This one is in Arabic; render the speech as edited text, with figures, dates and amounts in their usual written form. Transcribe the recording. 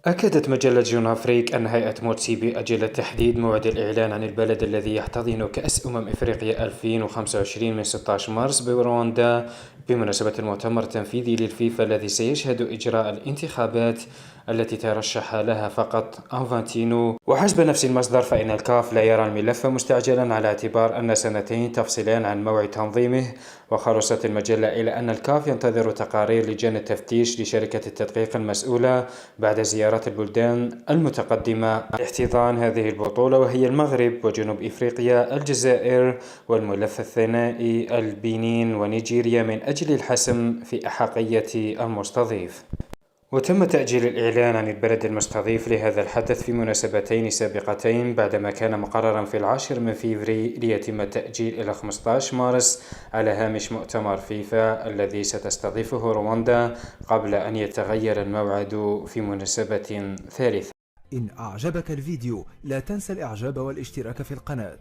أكدت مجلة جون أفريك أن هيئة موتسيبي أجلت تحديد موعد الإعلان عن البلد الذي يحتضن كأس إفريقيا 2025 من 16 مارس برواندا بمناسبة المؤتمر التنفيذي للفيفا الذي سيشهد إجراء الانتخابات التي ترشح لها فقط أنفانتينو. وحسب نفس المصدر فإن الكاف لا يرى الملف مستعجلا على اعتبار أن سنتين تفصلان عن موعد تنظيمه. وخرجت المجلة إلى أن الكاف ينتظر تقارير لجان التفتيش لشركة التدقيق المسؤولة بعد زيارة البلدان المتقدمة لاحتضان هذه البطولة، وهي المغرب وجنوب إفريقيا الجزائر والملف الثنائي البنين ونيجيريا من أجل الحسم في أحقية المستضيف. وتم تأجيل الإعلان عن البلد المستضيف لهذا الحدث في مناسبتين سابقتين بعدما كان مقررا في 10 من فيفري ليتم التأجيل إلى 15 مارس على هامش مؤتمر فيفا الذي ستستضيفه رواندا قبل أن يتغير الموعد في مناسبة ثالثة. إن أعجبك الفيديو لا تنسى الإعجاب والاشتراك في القناة.